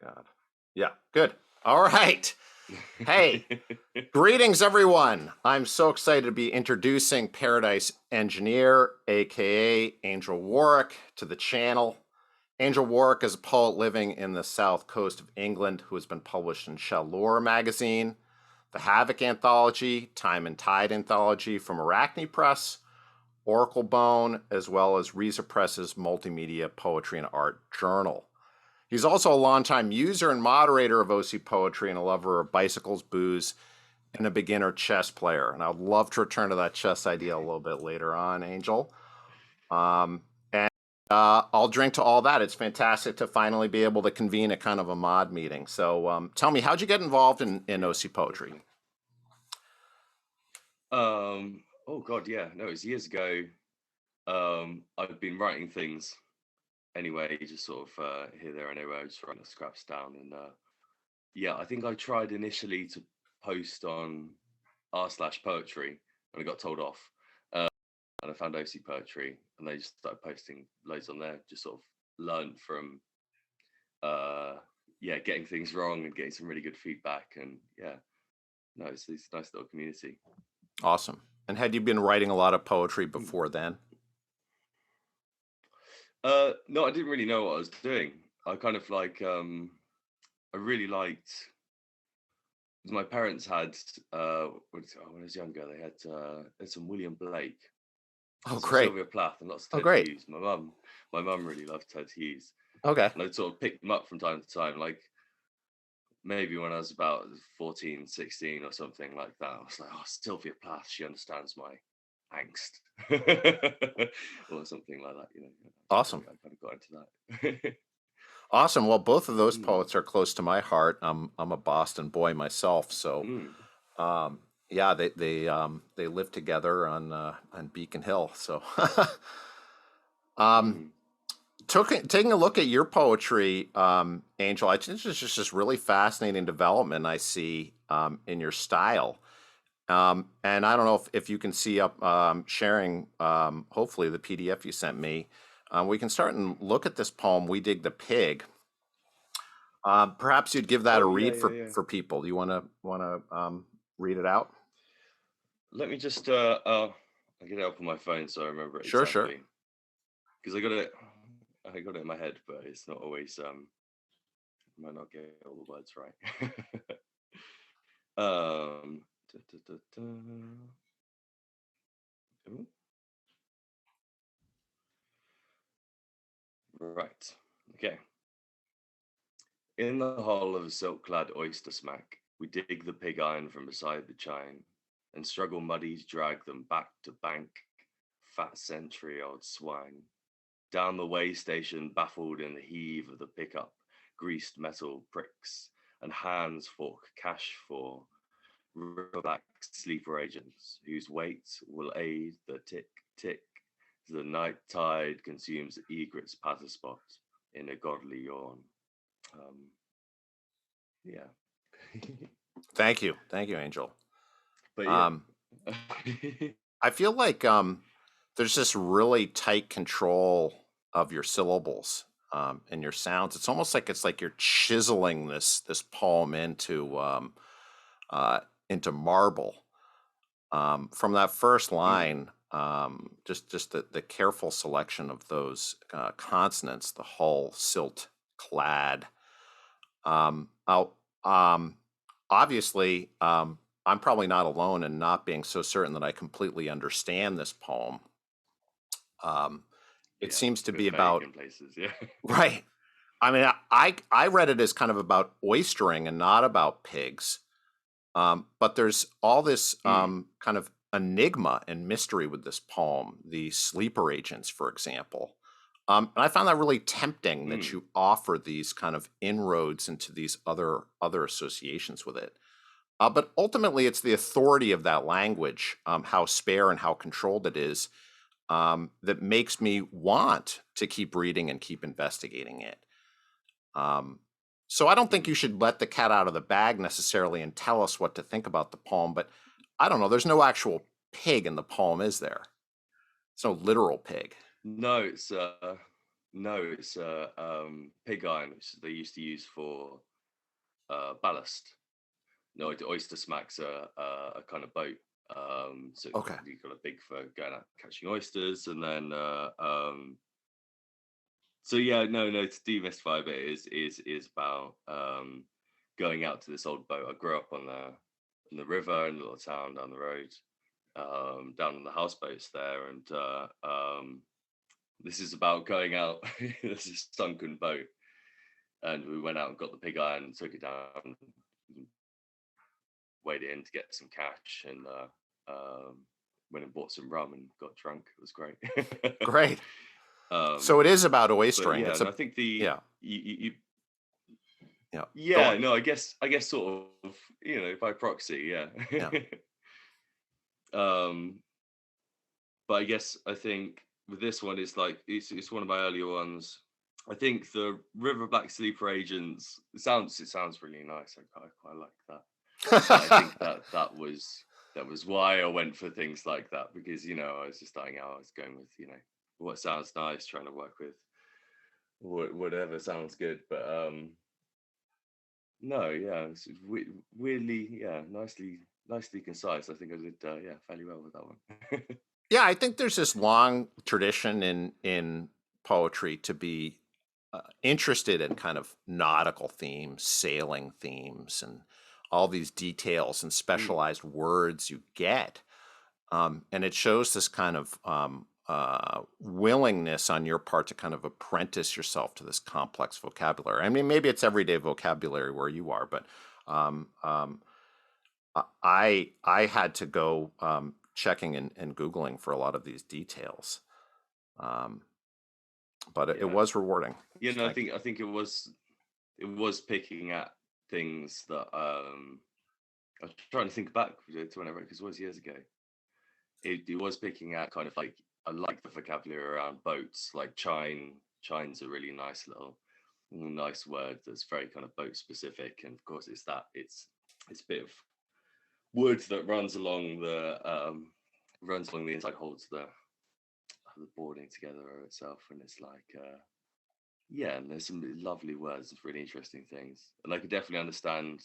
God. Yeah, good. All right. Hey, greetings, everyone. I'm so excited to be introducing Paradise Engineer, aka Angel Warwick, to the channel. Angel Warwick is a poet living in the south coast of England who has been published in Shallore magazine, the Havoc Anthology, Time and Tide Anthology from Arachne Press, Oracle Bone, as well as Reza Press's Multimedia Poetry and Art Journal. He's also a longtime user and moderator of OCPoetry and a lover of bicycles, booze, and a beginner chess player. And I'd love to return to that chess idea a little bit later on, Angel. And I'll drink to all that. It's fantastic to finally be able to convene a kind of a mod meeting. So tell me, how'd you get involved in OCPoetry? Oh God, yeah. No, it was years ago. I've been writing things anyway, just sort of here, there, and everywhere, just writing the scraps down. And yeah, I think I tried initially to post on r/poetry, and I got told off. And I found OCPoetry, and they just started posting loads on there. Just sort of learned from yeah, getting things wrong and getting some really good feedback. And yeah, no, it's this nice little community. Awesome. And had you been writing a lot of poetry before then? No, I didn't really know what I was doing. I kind of like I really liked, my parents had when I was younger, they had some William Blake, Oh, some great. Sylvia Plath, and lots of Oh, Ted great. Hughes. My mum really loved Ted Hughes, Okay. and I'd sort of pick them up from time to time, like maybe when I was about 14, 16 or something like that. I was like, oh, Sylvia Plath, she understands my angst or something like that, you know. Awesome. I kind of got into that. Awesome. Well, both of those poets are close to my heart. I'm a Boston boy myself, so yeah, they live together on Beacon Hill. So taking a look at your poetry, Angel, I think it's just really fascinating development I see in your style. And I don't know if you can see up sharing hopefully the PDF you sent me. We can start and look at this poem, We Dig the Pig. Perhaps you'd give that a read for people. Do you want to read it out? Let me just I'll get it up on my phone so I remember it exactly. Because I got it in my head, but it's not always I might not get all the words right. Right. Okay. In the hull of a silk-clad oyster smack, we dig the pig iron from beside the chine, and struggle muddy to drag them back to bank, fat century-old swine. Down the way station, baffled in the heave of the pickup, greased metal pricks, and hands fork cash for riverback sleeper agents, whose weight will aid the tick-tick as the night tide consumes the egret's patter spot in a godly yawn. Yeah. Thank you, Angel. But yeah. I feel like there's this really tight control of your syllables and your sounds. It's almost like you're chiseling this poem into marble. From that first line, just the careful selection of those consonants, the hull, silt, clad. Obviously, I'm probably not alone in not being so certain that I completely understand this poem. It seems to be about places, yeah. Right. I mean, I read it as kind of about oystering and not about pigs. But there's all this kind of enigma and mystery with this poem, the sleeper agents, for example. And I found that really tempting that you offer these kind of inroads into these other associations with it. But ultimately, it's the authority of that language, how spare and how controlled it is, that makes me want to keep reading and keep investigating it. So I don't think you should let the cat out of the bag necessarily and tell us what to think about the poem, but I don't know, there's no actual pig in the poem, is there? It's no literal pig. No, it's No, it's pig iron, which they used to use for ballast. No, oyster smacks a kind of boat. So Okay. you got a big for going out catching oysters, and then so yeah, no, to demystify a bit is about going out to this old boat. I grew up on the river in a little town down the road, down on the houseboats there, and this is about going out. There's this sunken boat, and we went out and got the pig iron and took it down, weighed it in to get some cash, and went and bought some rum and got drunk. It was great. Great. um, So it is about but oystering. yeah, It's and a I think the yeah, you yeah. Go yeah, on. no, I guess sort of, by proxy, yeah. Yeah. um, but I think with this one, it's like it's one of my earlier ones. I think the River Black Sleeper Agents it sounds really nice. I quite like that. But I think that was why I went for things like that, because I was just starting out. I was going with what sounds nice, trying to work with whatever sounds good. But no, yeah, it's weirdly, yeah, nicely concise. I think I did fairly well with that one. Yeah, I think there's this long tradition in poetry to be interested in kind of nautical themes, sailing themes, and all these details and Mm, specialized words you get. And it shows this kind of willingness on your part to kind of apprentice yourself to this complex vocabulary. I mean, maybe it's everyday vocabulary where you are, but um, um, I had to go checking and Googling for a lot of these details. Um, but it yeah, was rewarding. yeah. So No, I thank you. think I think it was picking at things that I was trying to think back to when I wrote, because it was years ago. It was picking at kind of like, I like the vocabulary around boats, like chine. Chine's a really nice word that's very kind of boat specific, and of course it's a bit of wood that runs along the inside, holds the boarding together itself, and it's like yeah, and there's some lovely words, it's really interesting things, and I could definitely understand.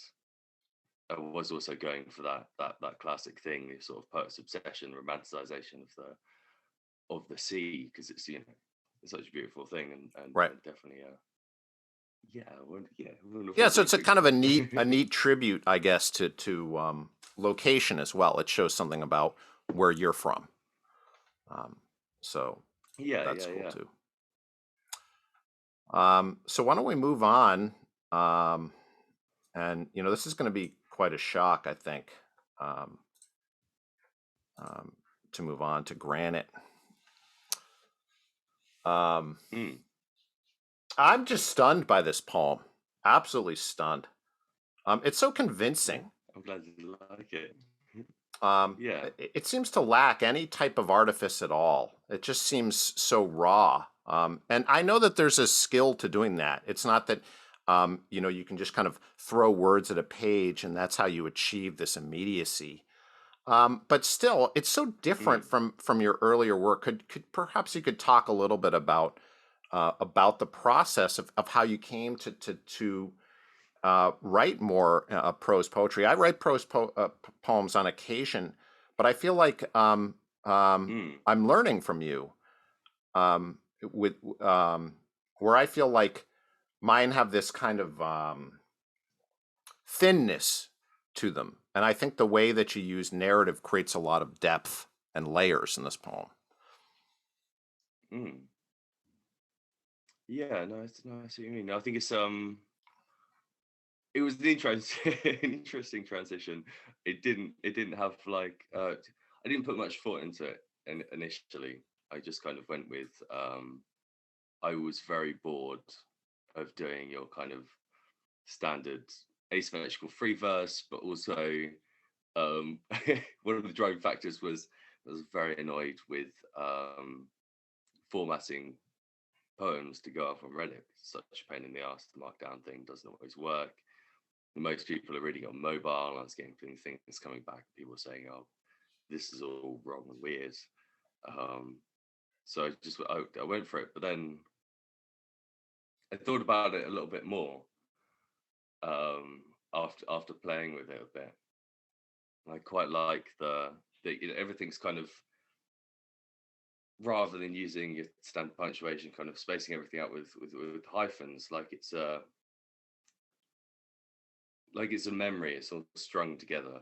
I was also going for that classic thing, the sort of poet's obsession, romanticization of the sea, because it's such a beautiful thing, and Right. definitely yeah, wonderful Yeah. So thing it's a to kind of a explore. neat tribute, I guess, to location as well. It shows something about where you're from. Um, so Yeah, that's yeah, cool yeah. too. So why don't we move on? Um, and this is going to be quite a shock, I think, um, um, to move on to Granite. Um, Mm, I'm just stunned by this poem. Absolutely stunned. It's so yeah, convincing. I'm glad you like it. Yeah. It seems to lack any type of artifice at all. It just seems so raw. And I know that there's a skill to doing that. It's not that you can just kind of throw words at a page and that's how you achieve this immediacy. But still, it's so different Mm, from your earlier work. Could perhaps you could talk a little bit about the process of how you came to write more prose poetry. I write poems on occasion, but I feel like mm, I'm learning from you with where I feel like mine have this kind of thinness to them, and I think the way that you use narrative creates a lot of depth and layers in this poem. mm. Yeah, no, it's nice what you mean. I think it was an interesting transition. It didn't have like I didn't put much thought into it initially. I just kind of went with I was very bored of doing your kind of standard asymmetrical free verse, but also um one of the driving factors was I was very annoyed with formatting poems to go off on Reddit. It's such a pain in the ass. The markdown thing doesn't always work. Most people are reading on mobile. I was getting things coming back, people saying, "Oh, this is all wrong and weird." So I went for it, but then I thought about it a little bit more after playing with it a bit. I quite like the everything's kind of, rather than using your standard punctuation, kind of spacing everything out with hyphens, like it's a memory. It's all strung together,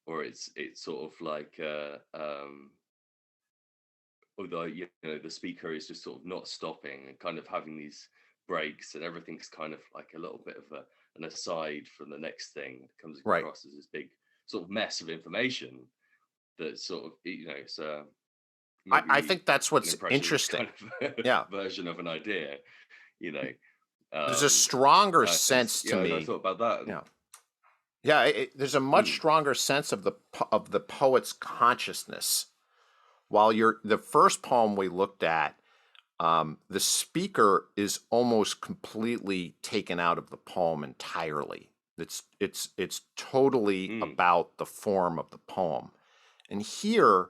or it's sort of like although the speaker is just sort of not stopping and kind of having these breaks, and everything's kind of like a little bit of an aside from the next thing that comes Right. across as this big sort of mess of information that sort of it's I think that's what's interesting. kind of Yeah. version of an idea, you know. There's a stronger And sense to me. I thought about that. Yeah. Yeah, there's a much stronger sense of the poet's consciousness. While the first poem we looked at, the speaker is almost completely taken out of the poem entirely. It's totally about the form of the poem. And here,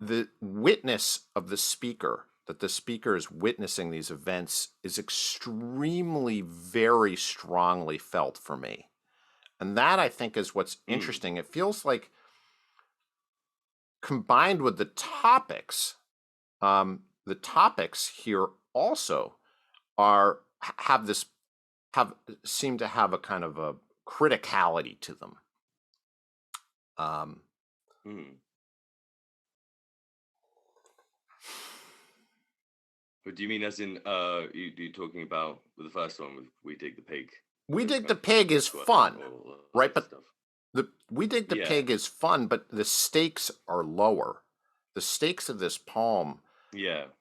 the witness of the speaker, that the speaker is witnessing these events, is extremely, very strongly felt for me. And that, I think, is what's interesting. It feels like, combined with the topics here also seem to have a kind of a criticality to them. But do you mean as in you talking about with the first one with We Dig the Pig? We Dig the Pig is fun, right? But stuff. We Dig the Pig is fun, but the stakes are lower. The stakes of this poem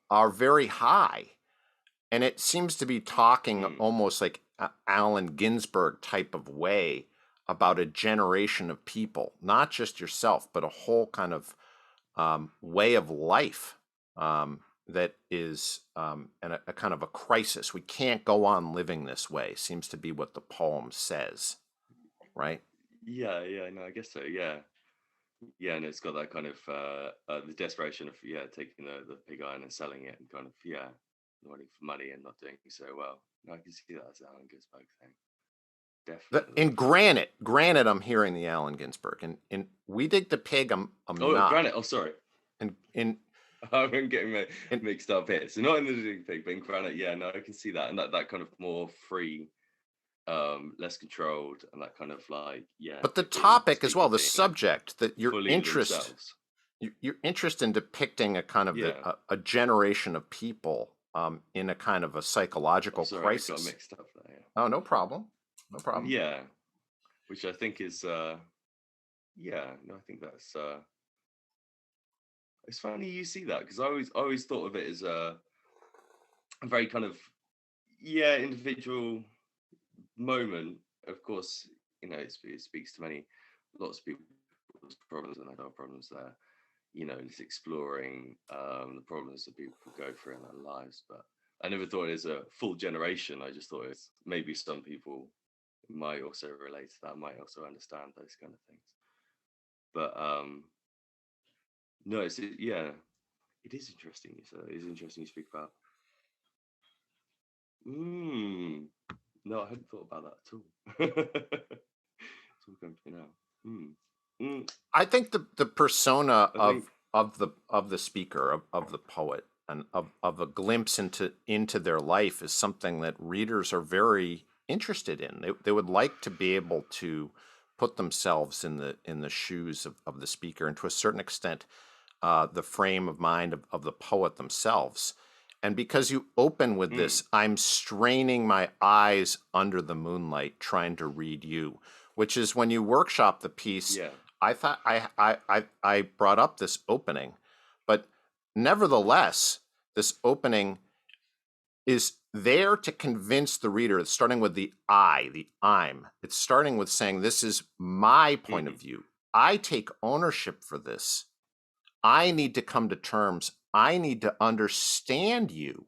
are very high. And it seems to be talking almost like Allen Ginsberg type of way about a generation of people, not just yourself, but a whole kind of way of life that is a kind of a crisis. We can't go on living this way, seems to be what the poem says, right? Yeah, no, I guess so, yeah. Yeah, and it's got that kind of the desperation of taking the pig iron and selling it, and kind of wanting for money and not doing so well. No, I can see that as Allen Ginsberg thing. Definitely. In Granite, I'm hearing the Allen Ginsberg. In We Dig the Pig, I'm not. Granite. Oh, sorry. In I'm getting mixed up here. So not in the Dig the Pig, but in Granite, yeah, no, I can see that, and that kind of more free, less controlled, and that kind of like But the topic as well, the subject, that your interest in depicting a kind of a generation of people in a kind of a psychological crisis. I got mixed up there. Yeah. Oh, no problem. No problem. Yeah, which I think is I think that's it's funny you see that, because I always thought of it as a very kind of individual moment. Of course, it speaks to lots of people's problems, and I have problems there. It's exploring the problems that people go through in their lives. But I never thought it as a full generation. I just thought it's maybe some people might also relate to that, might also understand those kind of things. But no, it is interesting. It is interesting to speak about. No, I hadn't thought about that at all. It's all going to me now. I think the persona of the speaker, of the poet, and of a glimpse into their life is something that readers are very interested in. They would like to be able to put themselves in the shoes of the speaker, and to a certain extent, the frame of mind of the poet themselves. And because you open with this, I'm straining my eyes under the moonlight, trying to read you, which is when you workshop the piece. Yeah. I thought I brought up this opening, but nevertheless, this opening is there to convince the reader. It's starting with the I, the I'm. It's starting with saying, this is my point of view. I take ownership for this. I need to come to terms. I need to understand you.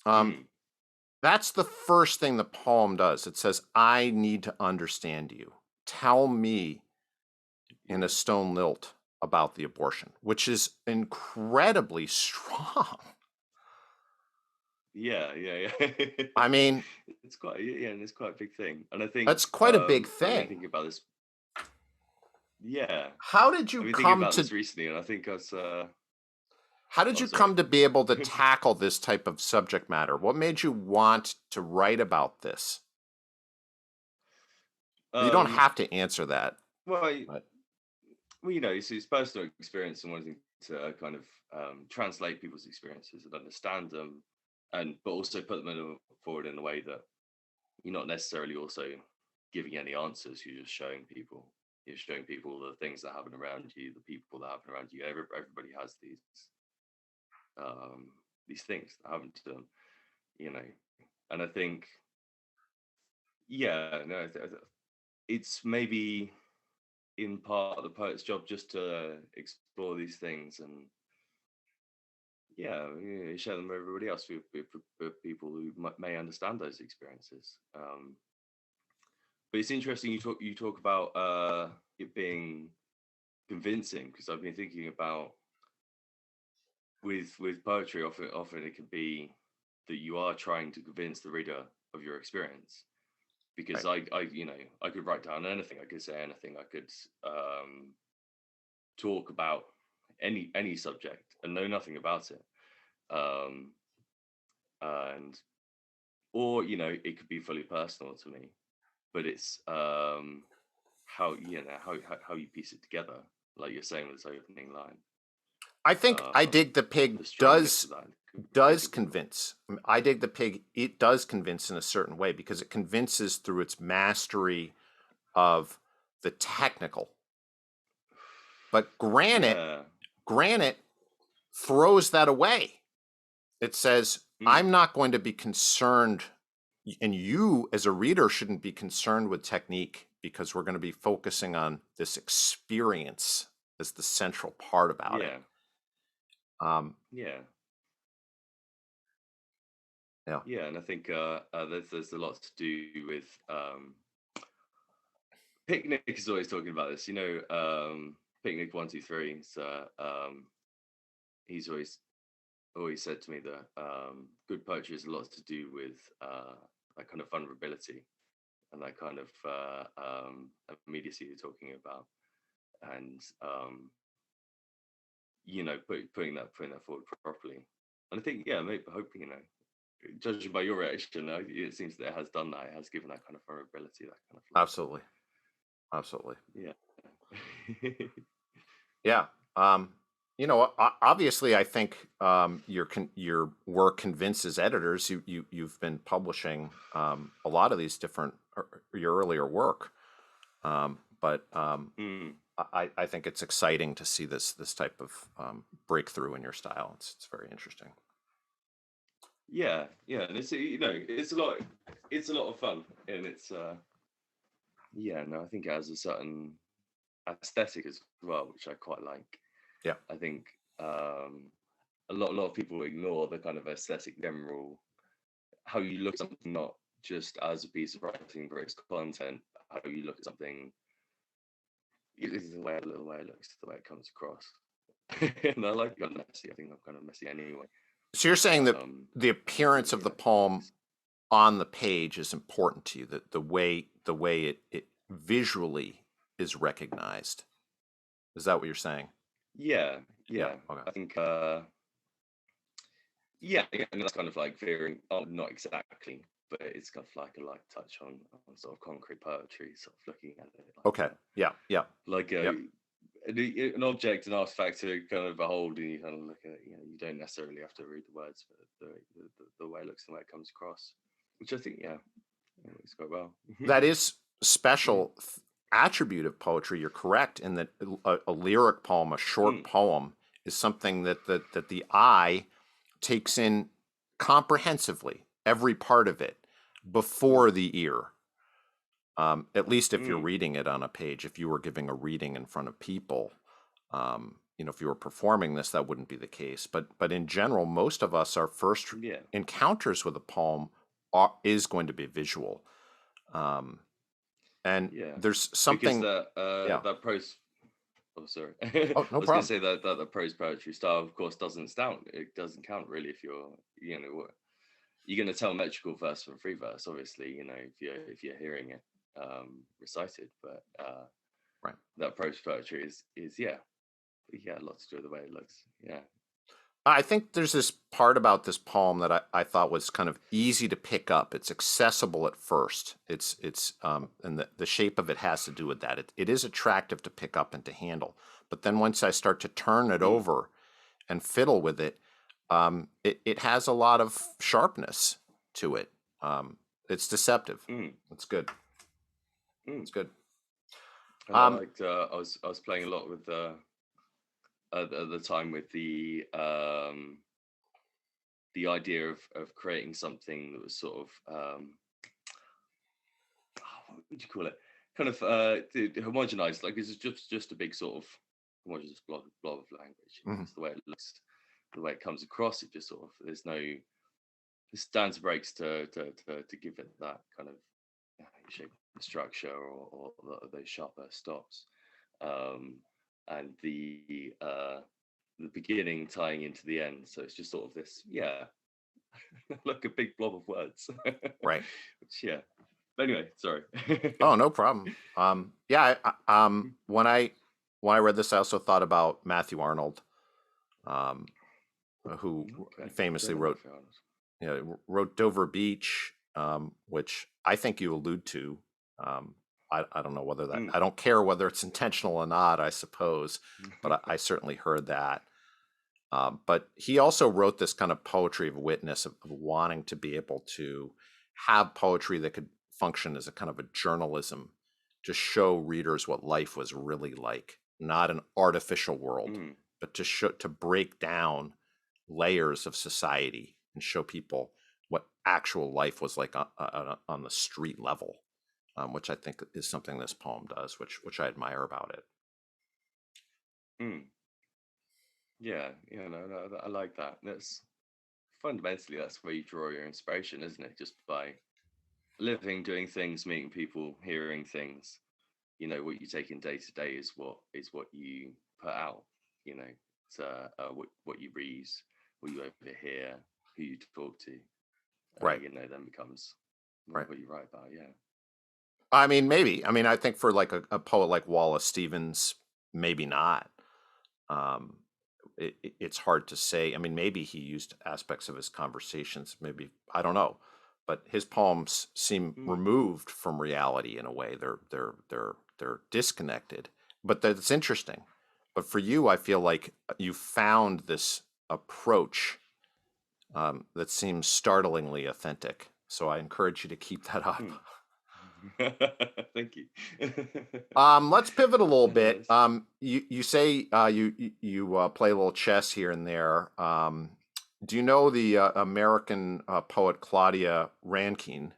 That's the first thing the poem does. It says, I need to understand you. Tell me in a stone lilt about the abortion, which is incredibly strong. yeah. I mean, It's quite, yeah, and it's quite a big thing. And I that's think quite a big I've been thing. thinking about this. Yeah, How did you I've been thinking come about to this recently, and I think I was. how did Oh, you sorry. come to be able to tackle this type of subject matter? What made you want to write about this? You don't um, have to answer that, well, but you know, it's personal experience and wanting to kind of translate people's experiences and understand them, and but also put them forward in a way that you're not necessarily also giving any answers. You're just showing people. You're showing people the things that happen around you, the people that happen around you. Everybody has these things that happen to them, you know. And I think, yeah, no, it's maybe in part the poet's job just to explore these things and yeah, share them with everybody else, with people who may understand those experiences. But it's interesting you talk about it being convincing, because I've been thinking about with poetry, often it can be that you are trying to convince the reader of your experience, because right. I could write down anything, I could say anything, I could talk about any subject and know nothing about it, um, and or it could be fully personal to me, but it's how how you piece it together, like you're saying with this opening line. I think I um, dig the pig the strongness of that could does be good. convince. I dig the pig. It does convince in a certain way because it convinces through its mastery of the technical. But Yeah. granite throws that away. It says, Mm. I'm not going to be concerned, and you as a reader shouldn't be concerned with technique because we're going to be focusing on this experience as the central part about it. Yeah. Um, Yeah. yeah, Yeah. And I think there's a lot to do with Picnic is always talking about this. Picnic 123. So he's always said to me that good poetry has a lot to do with that kind of vulnerability and that kind of immediacy you're talking about, and putting that forward properly. And I think, yeah, maybe hoping, judging by your reaction, it seems that it has done that. It has given that kind of vulnerability, that kind of absolutely. Absolutely. yeah. Yeah. Um, obviously, I think your work convinces editors. You've been publishing a lot of these different your earlier work, but Mm. I think it's exciting to see this type of breakthrough in your style. It's very interesting. Yeah, and it's a lot of fun, and it's yeah, no, I think it has a certain aesthetic as well, which I quite like. Yeah. I think a lot of people ignore the kind of aesthetic general, how you look at something not just as a piece of writing for its content, how you look at something, the way it looks, the way it comes across. And I like kind of messy. I think I'm kind of messy anyway. So you're saying that the And I think appearance of the poem on the page is important to you, that the way it visually is recognized. Is that what you're saying? yeah, Yeah. yeah. Okay. I think yeah, and that's kind of like veering, not exactly, but it's kind of like a light touch on sort of concrete poetry, sort of looking at it Okay. Yeah. Yeah. like Yep. an object, an artifact to kind of behold, and you kind of look at it. You don't necessarily have to read the words, but the way it looks and the way it comes across, which I think, yeah, it's quite well. That is special attribute of poetry. You're correct in that a lyric poem, a short poem, is something that the eye takes in comprehensively, every part of it, before the ear. At least if you're reading it on a page. If you were giving a reading in front of people, if you were performing this, that wouldn't be the case. But in general, most of us, our first encounters with a poem is going to be visual. And Yeah, there's because something. that prose. Oh, sorry. Oh, no I was going to problem. say that the prose poetry style, of course, doesn't count. It doesn't count really if you're, you're going to tell metrical verse from free verse, obviously, you know, if you're hearing it recited, but Right. that prose poetry is yeah, a lot to do with the way it looks. Yeah. I think there's this part about this poem that I thought was kind of easy to pick up. It's accessible at first. And the shape of it has to do with that. It is attractive to pick up and to handle. But then once I start to turn it over and fiddle with it, it has a lot of sharpness to it. It's deceptive. It's good. It's good. I liked. I was playing a lot with at the time with the idea of creating something that was sort of what would you call it? Kind of homogenized. Like it's just a big sort of homogenous blob of language. It's the way it looks, the way it comes across. It just sort of there's no stands breaks to give it that kind of shape and structure or those sharper stops, and the beginning tying into the end. So it's just sort of this, like a big blob of words. Right. Which, yeah. But anyway, sorry. Oh, no problem. When I read this, I also thought about Matthew Arnold, who famously wrote Dover Beach, which I think you allude to. I don't know whether that, I don't care whether it's intentional or not, I suppose, but I certainly heard that. But he also wrote this kind of poetry of witness, of wanting to be able to have poetry that could function as a kind of a journalism to show readers what life was really like, not an artificial world, but to break down layers of society and show people what actual life was like on the street level, which I think is something this poem does, which I admire about it. Yeah, no, I like that. That's fundamentally that's where you draw your inspiration, isn't it? Just by living, doing things, meeting people, hearing things. You know, what you take in day to day is what you put out. You know, it's what you read, what you overhear, who you talk to. Right. You know, then becomes right. what you write about. Yeah. I mean, maybe. I mean, I think for like a poet like Wallace Stevens, maybe not. It's hard to say. I mean, maybe he used aspects of his conversations. Maybe, I don't know. But his poems seem removed from reality in a way. They're disconnected. But that's interesting. But for you, I feel like you found this approach that seems startlingly authentic. So I encourage you to keep that up. Thank you. Let's pivot a little bit. You say you play a little chess here and there. Do you know the American poet Claudia Rankine?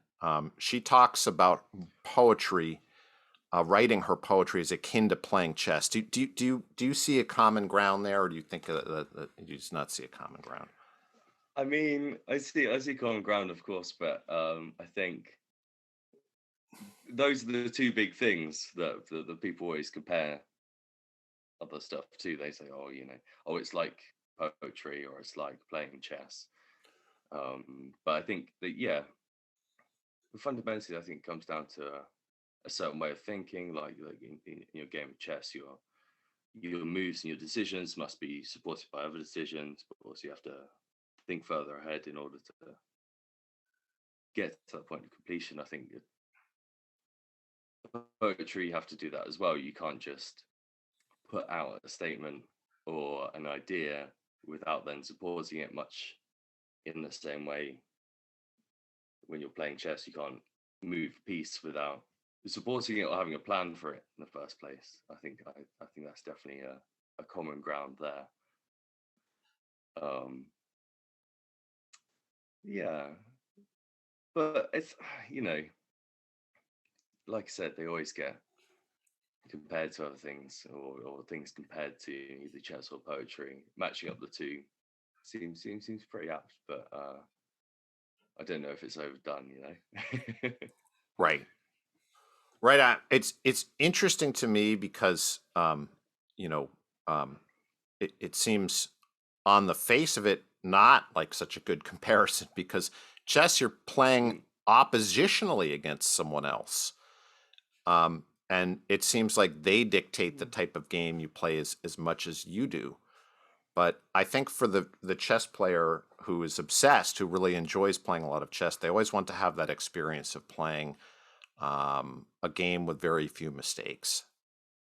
She talks about poetry, writing her poetry is akin to playing chess. Do you see a common ground there, or do you think that you just not see a common ground? I mean, I see common ground, of course, but I think those are the two big things that the people always compare other stuff to. They say, oh, it's like poetry or it's like playing chess. But I think that, fundamentally, I think it comes down to a certain way of thinking. Like in your game of chess, your moves and your decisions must be supported by other decisions, but also you have to think further ahead in order to get to that point of completion. I think poetry, you have to do that as well. You can't just put out a statement or an idea without then supporting it much in the same way. When you're playing chess, you can't move a piece without supporting it or having a plan for it in the first place. I think that's definitely a common ground there. Yeah, but it's like I said, they always get compared to other things or things compared to either chess or poetry. Matching up the two seems pretty apt, but I don't know if it's overdone. Right. It's interesting to me because it seems on the face of it not like such a good comparison, because Chess, you're playing oppositionally against someone else. And it seems like they dictate the type of game you play as much as you do. But I think for the chess player who is obsessed, who really enjoys playing a lot of chess, they always want to have that experience of playing a game with very few mistakes.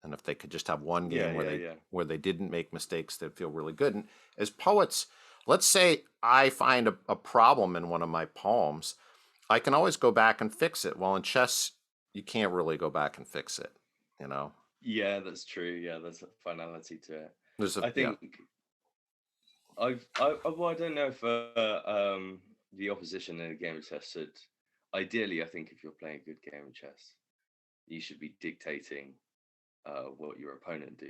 And if they could just have one Yeah, game yeah, yeah. where they didn't make mistakes, they'd feel really good. And as poets, let's say I find a problem in one of my poems, I can always go back and fix it. Well, in chess, you can't really go back and fix it. You know, Yeah, that's true. Yeah, there's a finality to it. there's a I think well, I don't know if the opposition in a game of chess should. Ideally, I think if you're playing a good game of chess, you should be dictating what your opponent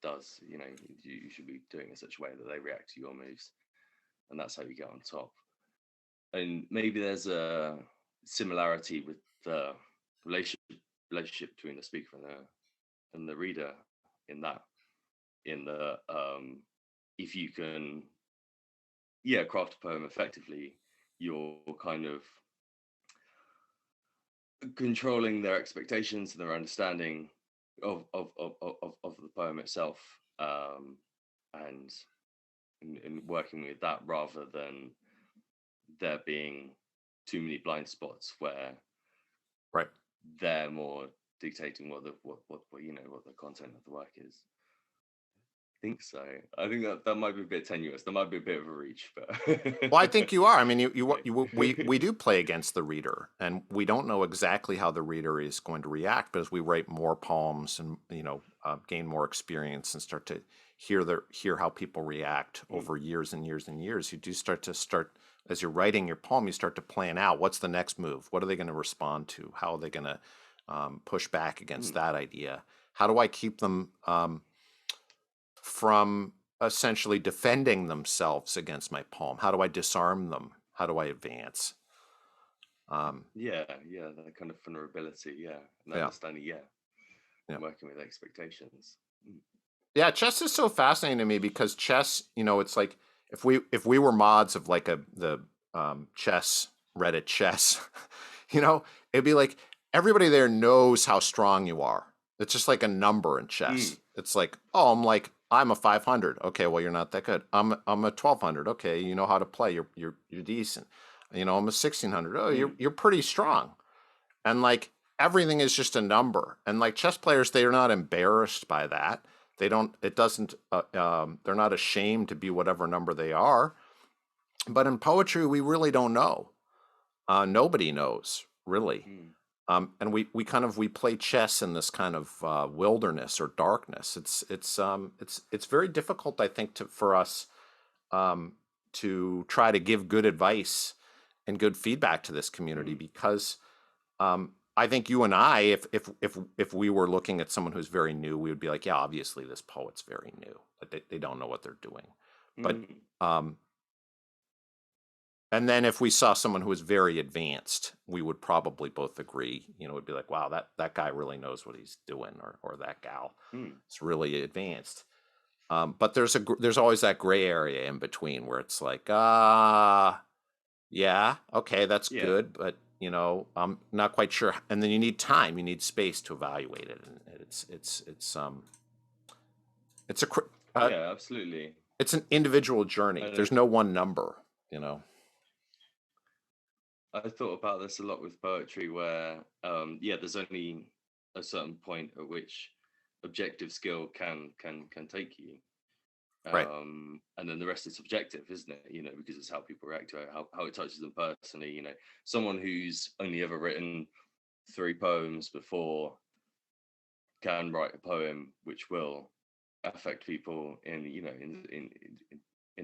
does. You know, you should be doing in such a way that they react to your moves, and that's how you get on top. And maybe there's a similarity with the relationship between the speaker and the reader in that. In the if you can craft a poem effectively, you're kind of controlling their expectations and their understanding of the poem itself, and working with that rather than there being too many blind spots where right. they're more dictating what the content of the work is. I think so. I think that might be a bit tenuous. That might be a bit of a reach, but Well, I think you are. I mean, we do play against the reader, and we don't know exactly how the reader is going to react. But as we write more poems and gain more experience and start to hear how people react over years and years and years, you do start as you're writing your poem, you start to plan out what's the next move. What are they going to respond to? How are they going to push back against that idea? How do I keep them from essentially defending themselves against my poem? How do I disarm them? How do I advance? that kind of vulnerability, and Yeah, understanding, yeah, working with expectations. yeah. Chess is so fascinating to me because chess, it's like if we were mods of like the chess Reddit chess, it'd be like everybody there knows how strong you are. It's just like a number in chess. It's like, oh, I'm a 500. Okay, well, you're not that good. I'm a 1200. Okay, you know how to play. You're decent. I'm a 1600. Oh, you're pretty strong. And like everything is just a number. And like chess players, they are not embarrassed by that. They don't. It doesn't. They're not ashamed to be whatever number they are. But in poetry, we really don't know. Nobody knows really. And we play chess in this kind of wilderness or darkness. It's very difficult, I think, for us to try to give good advice and good feedback to this community because I think you and I, if we were looking at someone who's very new, we would be like, yeah, obviously this poet's very new, but they don't know what they're doing. But and then if we saw someone who was very advanced, we would probably both agree, it'd be like, wow, that guy really knows what he's doing, or that gal is really advanced. But there's always that gray area in between where it's like, yeah, okay, that's good, but I'm not quite sure. And then you need time, you need space to evaluate it, and it's Absolutely. it's an individual journey. There's no one number. I thought about this a lot with poetry, where there's only a certain point at which objective skill can take you, Right. and then the rest is subjective, isn't it? Because it's how people react to it, how it touches them personally. Someone who's only ever written 3 poems before can write a poem which will affect people in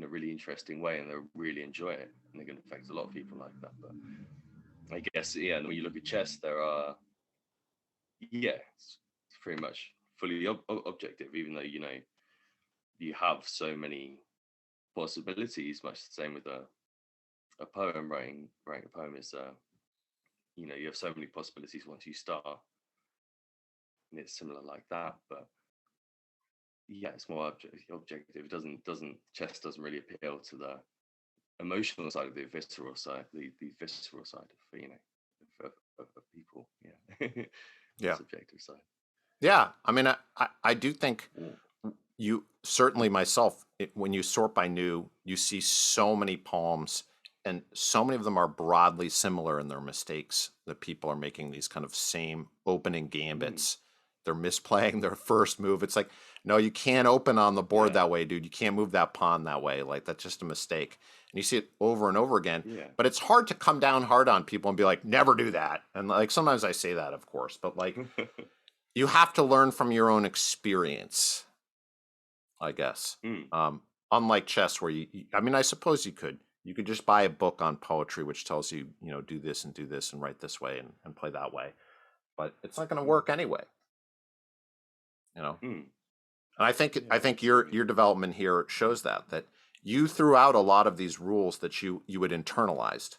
a really interesting way, and they'll really enjoy it, and they're going to affect a lot of people like that. But I guess, and when you look at chess, there are, it's pretty much fully objective, even though you have so many possibilities. Much the same with a poem. Writing a poem is you have so many possibilities once you start, and it's similar like that. But it's more objective. It doesn't chess doesn't really appeal to emotional side of the visceral side, the visceral side of of people, yeah. The Yeah. subjective side. Yeah. I mean, I do think Mm. you certainly myself, when you sort by new, you see so many poems, and so many of them are broadly similar in their mistakes that people are making these kind of same opening Mm. gambits. They're misplaying their first move. It's like, no, you can't open on the board Yeah, that way, dude. You can't move that pawn that way. Like, that's just a mistake. And you see it over and over again. yeah. But it's hard to come down hard on people and be like, never do that. And like, sometimes I say that, of course, but like, you have to learn from your own experience, I guess. Mm. Unlike chess, where I mean, I suppose you could just buy a book on poetry which tells you, do this and write this way and play that way, but it's not going to Mm. work anyway. And Mm. I Yeah, think absolutely. your development here shows that you threw out a lot of these rules that you had internalized.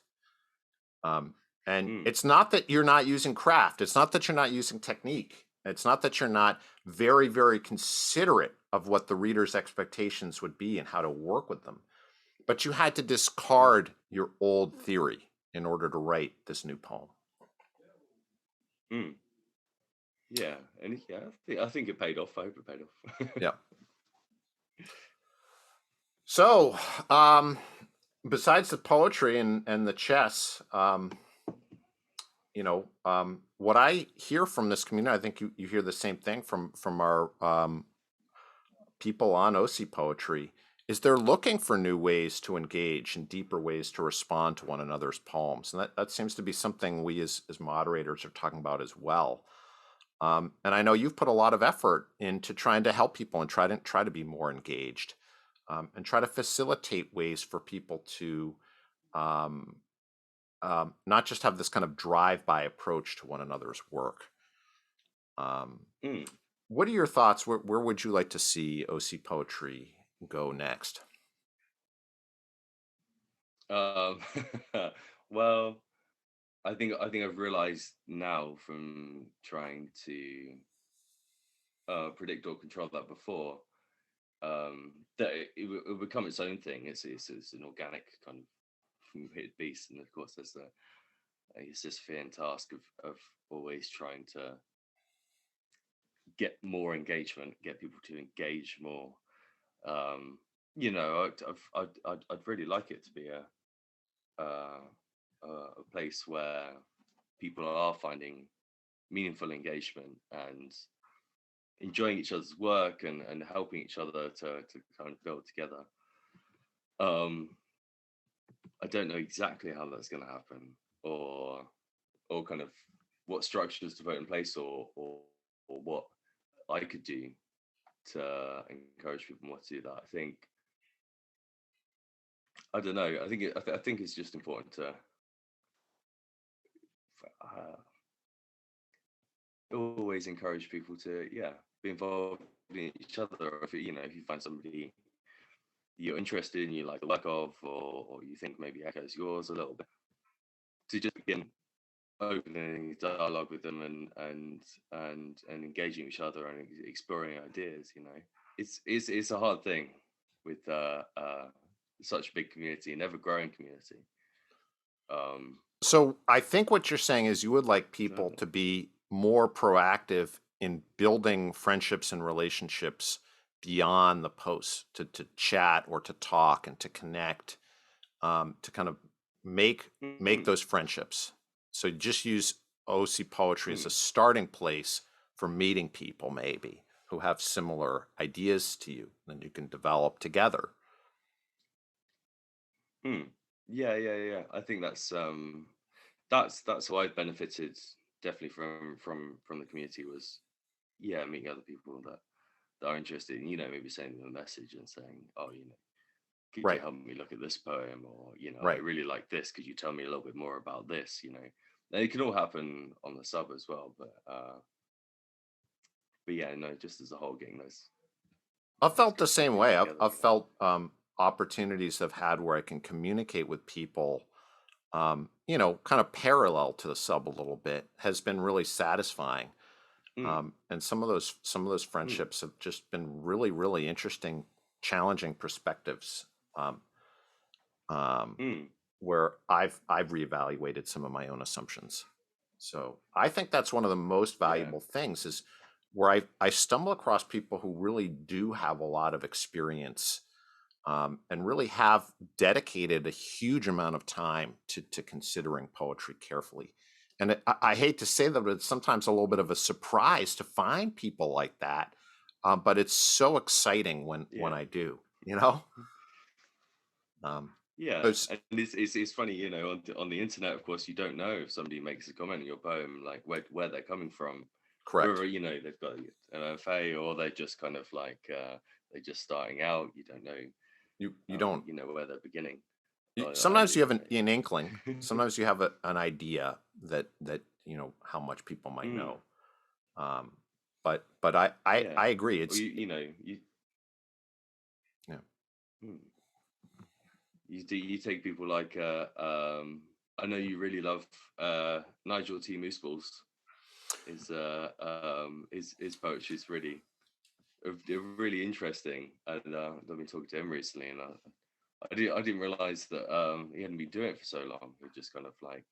Um, and Mm. it's not that you're not using craft. It's not that you're not using technique. It's not that you're not very, very considerate of what the reader's expectations would be and how to work with them. But you had to Mm. discard your old theory in order to write this new poem. Mm. Yeah, and yeah, I think it paid off. I hope it paid off. Yeah. So, besides the poetry and the chess, what I hear from this community, I think you hear the same thing from our people on OCPoetry, is they're looking for new ways to engage and deeper ways to respond to one another's poems. And that seems to be something we as moderators are talking about as well. And I know you've put a lot of effort into trying to help people and try to be more engaged, and try to facilitate ways for people to um, not just have this kind of drive-by approach to one another's work. Um, Mm. what are your thoughts? Where would you like to see OCPoetry go next? Um, well, I think I've realized now from trying to predict or control that before, that it will become its own thing. It's an organic kind of beast, and of course there's the Sisyphean task of always trying to get more engagement, get people to engage more. Um, I'd really like it to be uh, a place where people are finding meaningful engagement and enjoying each other's work and helping each other to kind of build together. Um, I don't know exactly how that's going to happen, or kind of what structures to put in place, or what I could do to encourage people more to do that. I don't know. I think it's just important to uh, always encourage people to be involved in each other. If you find somebody you're interested in, you like the work of, or you think maybe echoes yours a little bit, to just begin opening dialogue with them and engaging each other and exploring ideas. It's a hard thing with such a big community, an ever growing community. So I think what you're saying is you would like So, people to be more proactive in building friendships and relationships beyond the posts, to chat or to talk and to connect, to kind of make mm, those friendships. So just use OCPoetry as mm, a starting place for meeting people maybe who have similar ideas to you, then you can develop together. mm. Yeah. I think that's why I benefited definitely from the community, was meeting other people that are interested in, maybe sending them a message and saying, oh, could you Right, help me look at this poem, or I right. really like this, could you tell me a little bit more about this? And it can all happen on the sub as well, but yeah, no, just as a whole, getting I've those felt the same people way. together. I've felt opportunities I've had where I can communicate with people, kind of parallel to the sub a little bit, has been really satisfying. Mm, And some of those mm, friendships have just been really, really interesting, challenging perspectives. Um, um, Mm, where I've reevaluated some of my own assumptions. So I think that's one of the most yeah. valuable things is where I stumble across people who really do have a lot of experience, and really have dedicated a huge amount of time to considering poetry carefully. And I hate to say that, but it's sometimes a little bit of a surprise to find people like that. But it's so exciting when Yeah. I do, you know? Um, Yeah, it's and it's funny, on the internet, of course, you don't know if somebody makes a comment in your poem, like where they're coming from, correct. whether they've got an MFA or they're just kind of like they're just starting out. You don't know, You don't. where they're beginning. Sometimes you have an inkling. Sometimes you have an idea that how much people might Mm, know. But yeah, I agree. or It's you yeah. mm, you take people like I know you really love Nigel T. Mooseballs. His poetry is really really interesting, and I've been talking to him recently, and I didn't realize that he hadn't been doing it for so long. He just kind of like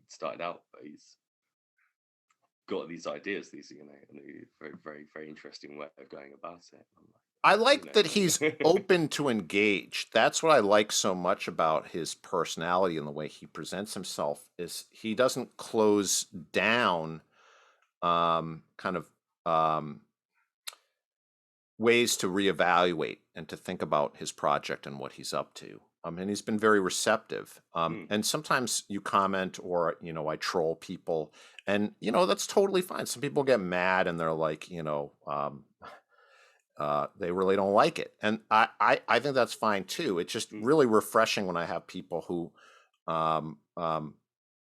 started out, but he's got these ideas, and very very very interesting way of going about it. I I'm like that he's like, open to engage. That's what I like so much about his personality and the way he presents himself is he doesn't close down, kind of, ways to reevaluate and to think about his project and what he's up to. And he's been very receptive. mm, And sometimes you comment or, I troll people, and, that's totally fine. Some people get mad and they're like, they really don't like it. And I think that's fine too. It's just mm, really refreshing when I have people who, um, um,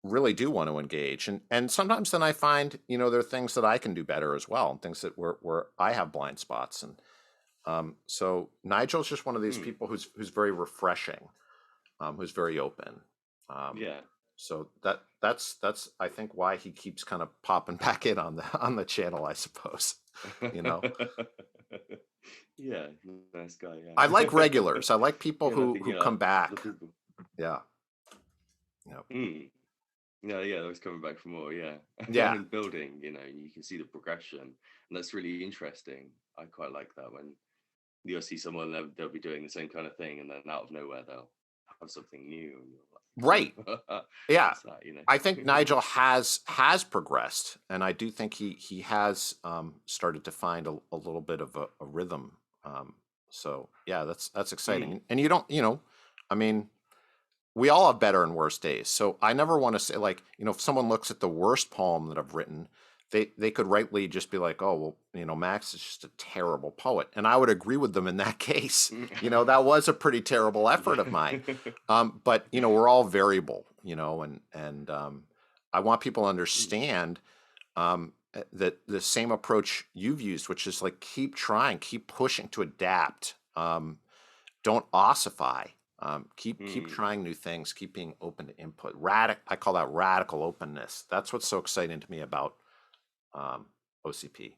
really do want to engage. And sometimes then I find, there are things that I can do better as well, and things that where I have blind spots. And so Nigel's just one of these mm, people who's very refreshing, who's very open. Um, yeah. so that's I think why he keeps kind of popping back in on the channel, I suppose. You know, Yeah, nice guy. I like Yeah, regulars. I like people yeah, and I who think come the back. people. Yeah, yeah, Mm. Yeah, yeah, I was coming back for more, yeah. yeah. And building, you can see the progression. And that's really interesting. I quite like that when you'll see someone, they'll be doing the same kind of thing, and then out of nowhere, they'll have something new. And Right. you're like, Yeah. what's that, I think Nigel has progressed, and I do think he has, started to find a little bit of a rhythm. So yeah, that's exciting. Mm, And you don't, I mean, we all have better and worse days. So I never want to say, like, if someone looks at the worst poem that I've written, they could rightly just be like, oh, well, Max is just a terrible poet. And I would agree with them in that case. mm. That was a pretty terrible effort of mine. Yeah. But we're all variable, and I want people to Mm, understand, that the same approach you've used, which is like keep trying, keep pushing to adapt. Don't ossify. Keep mm, trying new things. Keep being open to input. I call that radical openness. That's what's so exciting to me about, um, OCP,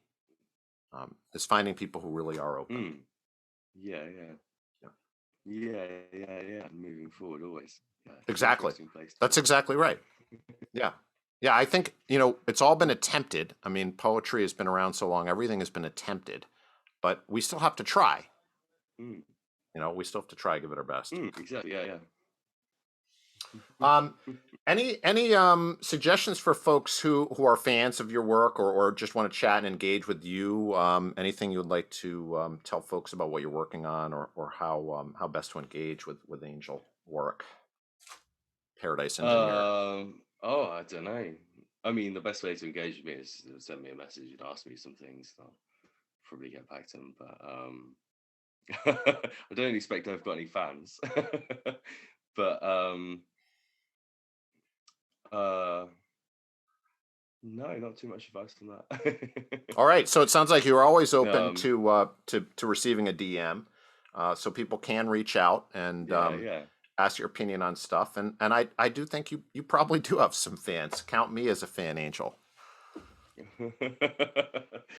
is finding people who really are open. mm. Yeah, yeah. Yeah. Yeah, yeah, yeah. Moving forward always. Yeah, it's an Exactly. interesting place to That's be. exactly right. Yeah. Yeah. I think, it's all been attempted. I mean, poetry has been around so long, everything has been attempted, but we still have to try. Mm, We still have to try, give it our best. exactly, yeah, yeah. Um, any suggestions for folks who are fans of your work, or just want to chat and engage with you? Anything you would like to, tell folks about what you're working on, or how best to engage with Angel Warwick, Paradise Engineer? Oh, I don't know. I mean, the best way to engage with me is to send me a message and ask me some things. I'll probably get back to them, but I don't expect I've got any fans. But uh, no, not too much advice on that. All right, so it sounds like you're always open um, to receiving a DM, so people can reach out and, yeah, yeah. ask your opinion on stuff. And I do think you probably do have some fans. Count me as a fan, Angel.